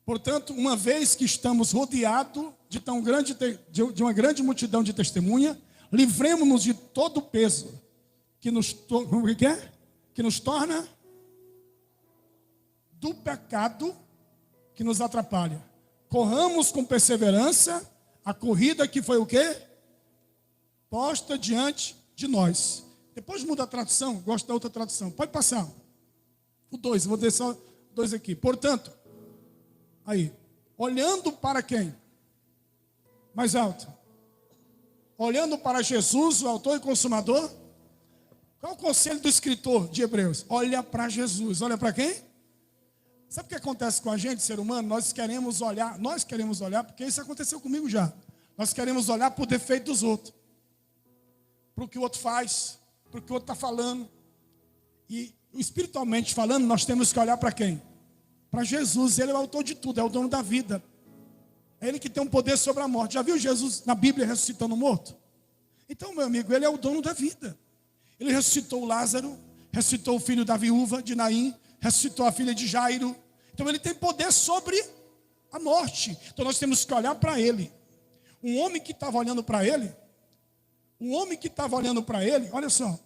Portanto, uma vez que estamos rodeados de uma grande multidão de testemunha, livremos-nos de todo o peso que nos torna do pecado que nos atrapalha. Corramos com perseverança a corrida que foi o quê? Posta diante de nós. Depois muda a tradução, gosto da outra tradução. Pode passar. O 2, vou deixar só 2 aqui. Portanto, aí, olhando para quem? Mais alto. Olhando para Jesus, o autor e consumador. Qual é o conselho do escritor de Hebreus? Olha para Jesus. Olha para quem? Sabe o que acontece com a gente, ser humano? Nós queremos olhar, porque isso aconteceu comigo já. Nós queremos olhar para o defeito dos outros. Para o que o outro faz, para o que o outro está falando. E espiritualmente falando, nós temos que olhar para quem? Para Jesus. Ele é o autor de tudo, é o dono da vida. É Ele que tem um poder sobre a morte. Já viu Jesus na Bíblia ressuscitando o morto? Então, meu amigo, Ele é o dono da vida. Ele ressuscitou Lázaro, ressuscitou o filho da viúva de Naim, ressuscitou a filha de Jairo. Então Ele tem poder sobre a morte. Então nós temos que olhar para Ele. Um homem que estava olhando para Ele, olha só,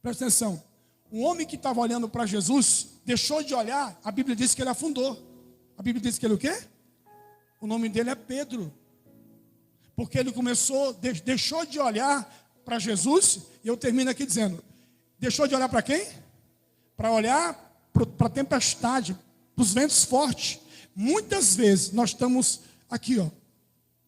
presta atenção. Um homem que estava olhando para Jesus, deixou de olhar, a Bíblia diz que ele afundou. A Bíblia diz que ele o quê? O nome dele é Pedro. Porque ele deixou de olhar para Jesus, e eu termino aqui dizendo, deixou de olhar para quem? Para olhar para a tempestade, para os ventos fortes. Muitas vezes nós estamos aqui, ó,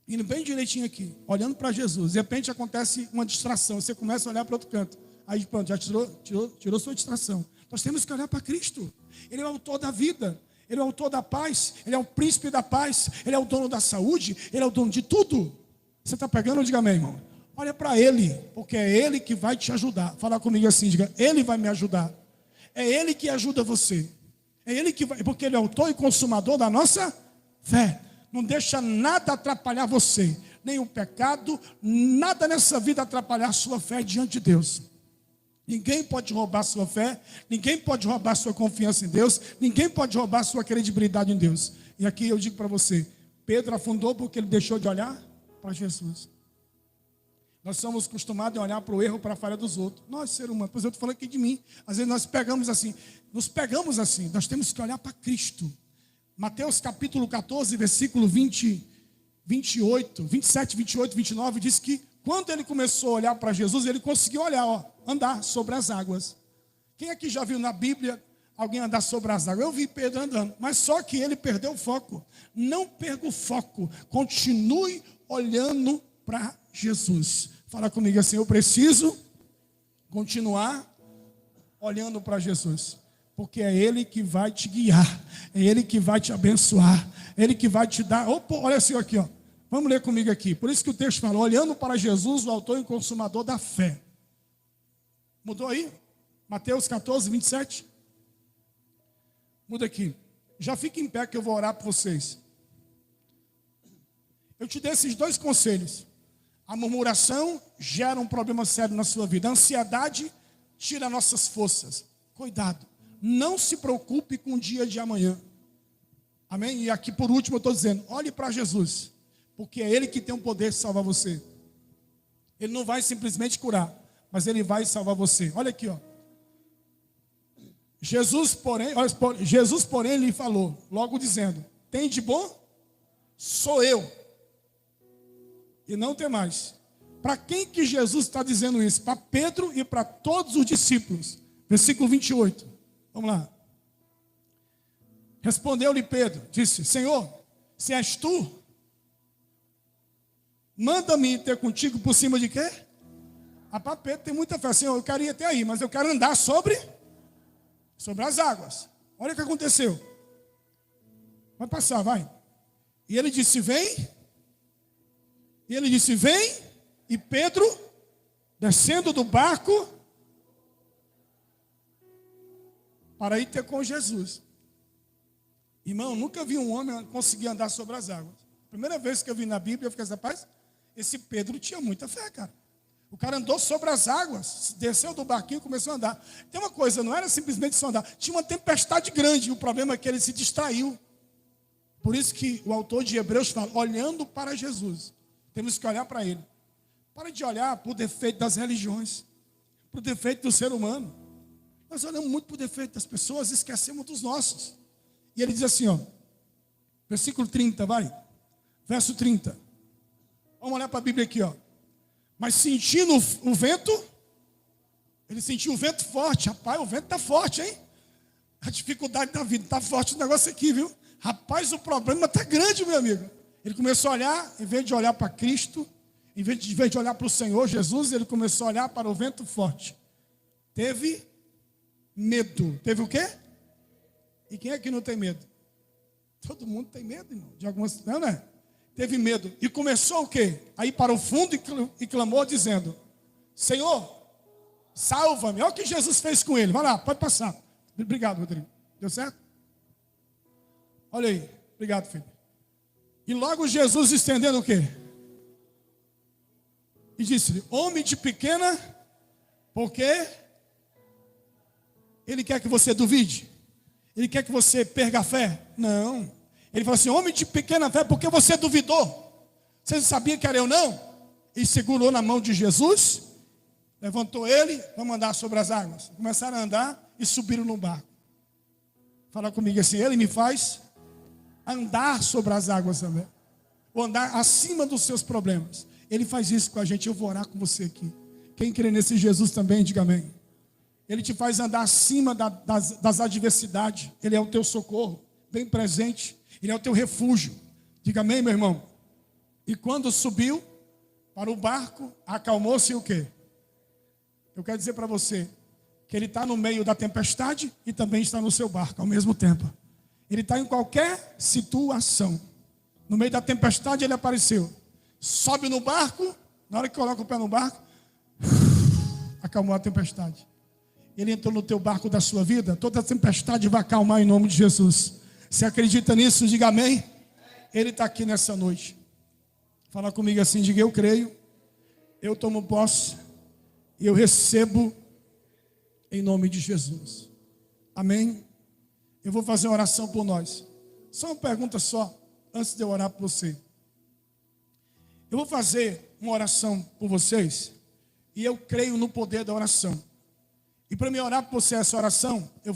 indo bem direitinho aqui, olhando para Jesus. De repente acontece uma distração, você começa a olhar para outro canto. Aí pronto, já tirou sua distração. Nós temos que olhar para Cristo. Ele é o autor da vida, Ele é o autor da paz, Ele é o príncipe da paz, Ele é o dono da saúde, Ele é o dono de tudo. Você está pegando? Diga amém, irmão. Olha para Ele, porque é Ele que vai te ajudar. Fala comigo assim, diga, Ele vai me ajudar. É Ele que ajuda você. É Ele que vai, porque Ele é o autor e consumador da nossa fé. Não deixa nada atrapalhar você, nem o pecado, nada nessa vida atrapalhar a sua fé diante de Deus. Ninguém pode roubar sua fé, ninguém pode roubar sua confiança em Deus, ninguém pode roubar sua credibilidade em Deus. E aqui eu digo para você, Pedro afundou porque ele deixou de olhar para Jesus. Nós somos acostumados a olhar para o erro, para a falha dos outros. Nós, ser humano, pois eu estou falando aqui de mim. Às vezes nós nos pegamos assim, nós temos que olhar para Cristo. Mateus capítulo 14, versículo 27, 28, 29, diz que quando ele começou a olhar para Jesus, ele conseguiu andar sobre as águas. Quem aqui já viu na Bíblia alguém andar sobre as águas? Eu vi Pedro andando, mas só que ele perdeu o foco. Não perca o foco, continue olhando para Jesus. Fala comigo assim, eu preciso continuar olhando para Jesus. Porque é Ele que vai te guiar, é Ele que vai te abençoar, é Ele que vai te dar. Opa, olha assim aqui, ó. Vamos ler comigo aqui. Por isso que o texto fala, olhando para Jesus, o autor e consumador da fé. Mudou aí? Mateus 14, 27. Muda aqui. Já fica em pé que eu vou orar por vocês. Eu te dei esses 2 conselhos. A murmuração gera um problema sério na sua vida. A ansiedade tira nossas forças. Cuidado. Não se preocupe com o dia de amanhã. Amém? E aqui por último eu estou dizendo, olhe para Jesus. Porque é Ele que tem o poder de salvar você. Ele não vai simplesmente curar, mas Ele vai salvar você. Olha aqui, ó. Jesus, porém, lhe falou, logo dizendo, tem de bom? Sou eu. E não tem mais. Para quem que Jesus está dizendo isso? Para Pedro e para todos os discípulos. Versículo 28. Vamos lá. Respondeu-lhe Pedro, disse, Senhor, se és tu, manda-me ter contigo por cima de quê? Para Pedro tem muita fé. Senhor, eu quero ir até aí, mas eu quero andar sobre as águas. Olha o que aconteceu. Vai passar, vai. E ele disse, vem. E Pedro, descendo do barco, para ir ter com Jesus. Irmão, nunca vi um homem conseguir andar sobre as águas. Primeira vez que eu vi na Bíblia, eu fiquei, rapaz, esse Pedro tinha muita fé, cara. O cara andou sobre as águas, desceu do barquinho e começou a andar. Tem uma coisa, não era simplesmente só andar. Tinha uma tempestade grande, e o problema é que ele se distraiu. Por isso que o autor de Hebreus fala, olhando para Jesus, temos que olhar para Ele. Para de olhar para o defeito das religiões, para o defeito do ser humano. Nós olhamos muito para o defeito das pessoas e esquecemos dos nossos. E ele diz assim, ó, versículo 30, vai. Verso 30. Vamos olhar para a Bíblia aqui, ó. Mas sentindo o vento, ele sentiu o vento forte. Rapaz, o vento está forte, hein? A dificuldade da vida está forte o negócio aqui, viu? Rapaz, o problema está grande, meu amigo. Ele começou a olhar, em vez de olhar para Cristo, em vez de olhar para o Senhor Jesus, ele começou a olhar para o vento forte. Teve medo. Teve o quê? E quem é que não tem medo? Todo mundo tem medo, irmão. De algumas, não é? Teve medo. E começou o quê? A ir para o fundo e clamou dizendo, Senhor, salva-me. Olha o que Jesus fez com ele. Vai lá, pode passar. Obrigado, Rodrigo. Deu certo? Olha aí. Obrigado, filho. E logo Jesus estendendo o quê? E disse-lhe, homem de pequena, porque ele quer que você duvide? Ele quer que você perca a fé? Não. Ele falou assim, homem de pequena fé, porque você duvidou? Você não sabia que era eu não? E segurou na mão de Jesus, levantou ele, vamos andar sobre as águas. Começaram a andar e subiram no barco. Fala comigo assim, ele me faz andar sobre as águas também. Ou andar acima dos seus problemas. Ele faz isso com a gente, eu vou orar com você aqui. Quem crê nesse Jesus também, diga amém. Ele te faz andar acima das adversidades. Ele é o teu socorro, bem presente. Ele é o teu refúgio. Diga amém, meu irmão. E quando subiu para o barco, acalmou-se o quê? Eu quero dizer para você que ele está no meio da tempestade e também está no seu barco ao mesmo tempo. Ele está em qualquer situação. No meio da tempestade ele apareceu. Sobe no barco, na hora que coloca o pé no barco, acalmou a tempestade. Ele entrou no teu barco da sua vida, toda a tempestade vai acalmar em nome de Jesus. Você acredita nisso? Diga amém. Ele está aqui nessa noite. Fala comigo assim, diga eu creio, eu tomo posse e eu recebo em nome de Jesus. Amém? Eu vou fazer uma oração por nós. Só uma pergunta só, antes de eu orar por você. Eu vou fazer uma oração por vocês e eu creio no poder da oração. E para me orar por você essa oração, eu